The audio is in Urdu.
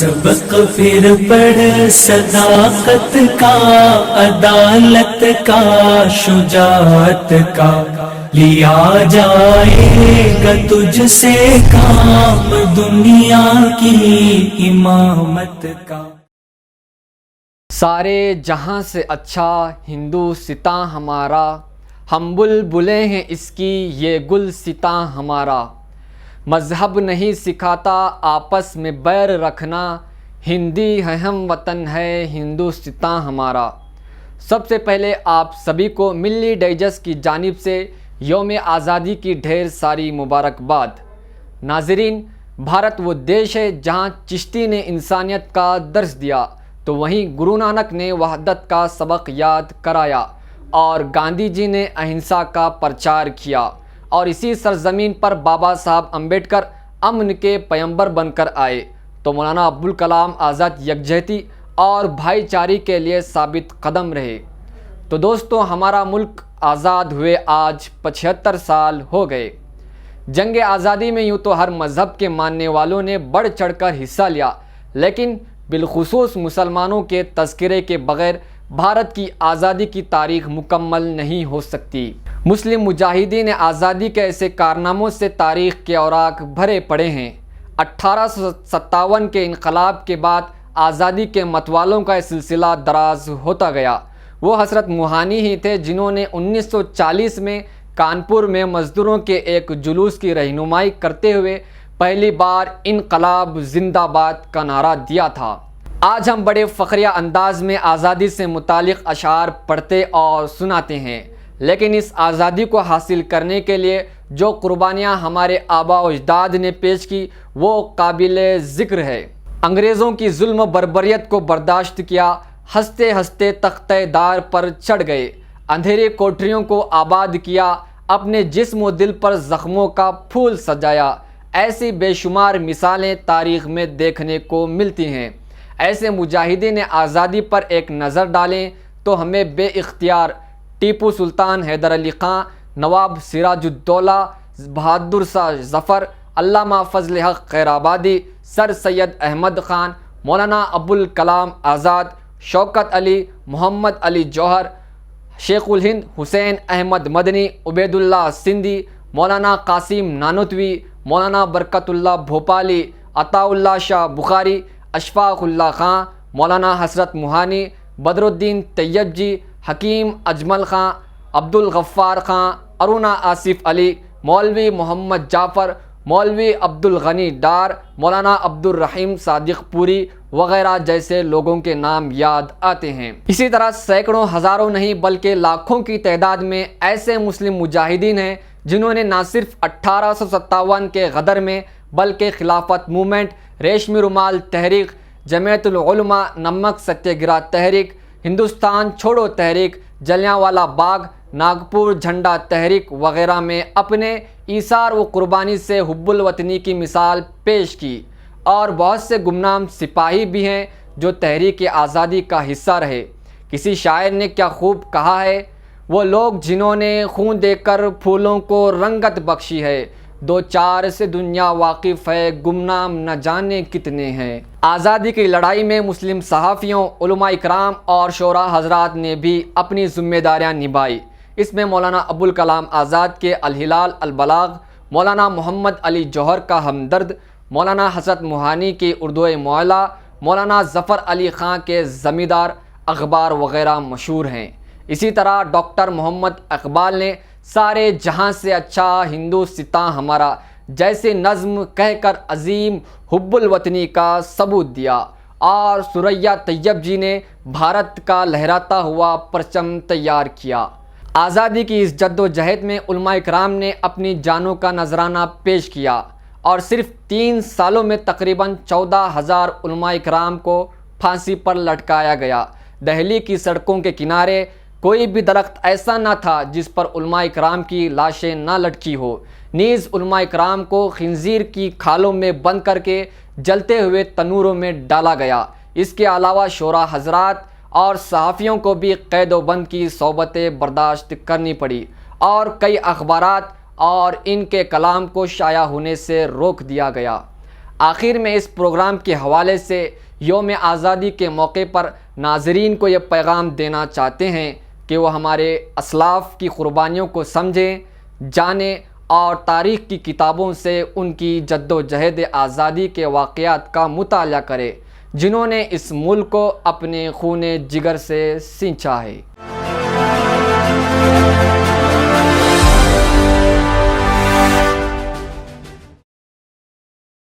سبق پھر پڑھ صداقت کا، عدالت کا، شجاعت کا، لیا جائے گا تجھ سے کام دنیا کی امامت کا۔ سارے جہاں سے اچھا ہندوستاں ہمارا، ہم بلبلیں ہیں اس کی یہ گلستاں ہمارا۔ مذہب نہیں سکھاتا آپس میں بیر رکھنا، ہندی ہے ہم وطن ہے ہندوستاں ہمارا۔ سب سے پہلے آپ سبھی کو ملی ڈائجسٹ کی جانب سے یوم آزادی کی ڈھیر ساری مبارکباد۔ ناظرین، بھارت وہ دیش ہے جہاں چشتی نے انسانیت کا درس دیا تو وہیں گرو نانک نے وحدت کا سبق یاد کرایا اور گاندھی جی نے اہنسا کا پرچار کیا، اور اسی سرزمین پر بابا صاحب امبیڈکر امن کے پیمبر بن کر آئے تو مولانا ابوالکلام آزاد یکجہتی اور بھائی چارے کے لیے ثابت قدم رہے۔ تو دوستو، ہمارا ملک آزاد ہوئے آج 75 سال ہو گئے۔ جنگ آزادی میں یوں تو ہر مذہب کے ماننے والوں نے بڑھ چڑھ کر حصہ لیا، لیکن بالخصوص مسلمانوں کے تذکرے کے بغیر بھارت کی آزادی کی تاریخ مکمل نہیں ہو سکتی۔ مسلم مجاہدین آزادی کے ایسے کارناموں سے تاریخ کے اوراق بھرے پڑے ہیں۔ 1857 کے انقلاب کے بعد آزادی کے متوالوں کا سلسلہ دراز ہوتا گیا۔ وہ حضرت موہانی ہی تھے جنہوں نے 1940 میں کانپور میں مزدوروں کے ایک جلوس کی رہنمائی کرتے ہوئے پہلی بار انقلاب زندہ باد کا نعرہ دیا تھا۔ آج ہم بڑے فخریہ انداز میں آزادی سے متعلق اشعار پڑھتے اور سناتے ہیں، لیکن اس آزادی کو حاصل کرنے کے لیے جو قربانیاں ہمارے آباء و اجداد نے پیش کی وہ قابل ذکر ہے۔ انگریزوں کی ظلم و بربریت کو برداشت کیا، ہنستے ہنستے تختہ دار پر چڑھ گئے، اندھیرے کوٹریوں کو آباد کیا، اپنے جسم و دل پر زخموں کا پھول سجایا۔ ایسی بے شمار مثالیں تاریخ میں دیکھنے کو ملتی ہیں۔ ایسے مجاہدین آزادی پر ایک نظر ڈالیں تو ہمیں بے اختیار ٹیپو سلطان حیدر علی خان، نواب سراج الدولہ، بہادر شاہ ظفر، علامہ فضل حق خیر آبادی، سر سید احمد خان، مولانا ابوالکلام آزاد، شوکت علی، محمد علی جوہر، شیخ الہند حسین احمد مدنی، عبید اللہ سندھی، مولانا قاسم نانوتوی، مولانا برکت اللہ بھوپالی، عطا اللہ شاہ بخاری، اشفاق اللہ خان، مولانا حسرت موہانی، بدر الدین طیب جی، حکیم اجمل خان، عبدالغفار خان، ارونا آصف علی، مولوی محمد جعفر، مولوی عبدالغنی ڈار، مولانا عبدالرحیم صادق پوری وغیرہ جیسے لوگوں کے نام یاد آتے ہیں۔ اسی طرح سینکڑوں ہزاروں نہیں بلکہ لاکھوں کی تعداد میں ایسے مسلم مجاہدین ہیں جنہوں نے نہ صرف 1857 کے غدر میں بلکہ خلافت موومنٹ، ریشمی رومال تحریک، جمعیت العلماء، نمک ستیہ گرہ تحریک، ہندوستان چھوڑو تحریک، جلیانوالہ باغ، ناگپور جھنڈا تحریک وغیرہ میں اپنے ایثار و قربانی سے حب الوطنی کی مثال پیش کی، اور بہت سے گمنام سپاہی بھی ہیں جو تحریک آزادی کا حصہ رہے۔ کسی شاعر نے کیا خوب کہا ہے، وہ لوگ جنہوں نے خون دے کر پھولوں کو رنگت بخشی ہے، دو چار سے دنیا واقف ہے، گمنام نہ جانے کتنے ہیں۔ آزادی کی لڑائی میں مسلم صحافیوں، علماء اکرام اور شعراء حضرات نے بھی اپنی ذمہ داریاں نبھائی۔ اس میں مولانا ابوالکلام آزاد کے الہلال البلاغ، مولانا محمد علی جوہر کا ہمدرد، مولانا حضرت موہانی کی اردو معلیٰ، مولانا ظفر علی خان کے زمیندار اخبار وغیرہ مشہور ہیں۔ اسی طرح ڈاکٹر محمد اقبال نے سارے جہاں سے اچھا ہندوستاں ہمارا جیسے نظم کہہ کر عظیم حب الوطنی کا ثبوت دیا، اور ثریا طیب جی نے بھارت کا لہراتا ہوا پرچم تیار کیا۔ آزادی کی اس جد و جہد میں علماء اکرام نے اپنی جانوں کا نذرانہ پیش کیا، اور صرف 3 سالوں میں تقریباً 14,000 علماء اکرام کو پھانسی پر لٹکایا گیا۔ دہلی کی سڑکوں کے کنارے کوئی بھی درخت ایسا نہ تھا جس پر علماء اکرام کی لاشیں نہ لٹکی ہو۔ نیز علماء اکرام کو خنزیر کی کھالوں میں بند کر کے جلتے ہوئے تنوروں میں ڈالا گیا۔ اس کے علاوہ شعراء حضرات اور صحافیوں کو بھی قید و بند کی صحبتیں برداشت کرنی پڑی، اور کئی اخبارات اور ان کے کلام کو شائع ہونے سے روک دیا گیا۔ آخر میں اس پروگرام کے حوالے سے یوم آزادی کے موقع پر ناظرین کو یہ پیغام دینا چاہتے ہیں کہ وہ ہمارے اسلاف کی قربانیوں کو سمجھیں، جانیں اور تاریخ کی کتابوں سے ان کی جد و جہد آزادی کے واقعات کا مطالعہ کریں جنہوں نے اس ملک کو اپنے خون جگر سے سینچا ہے۔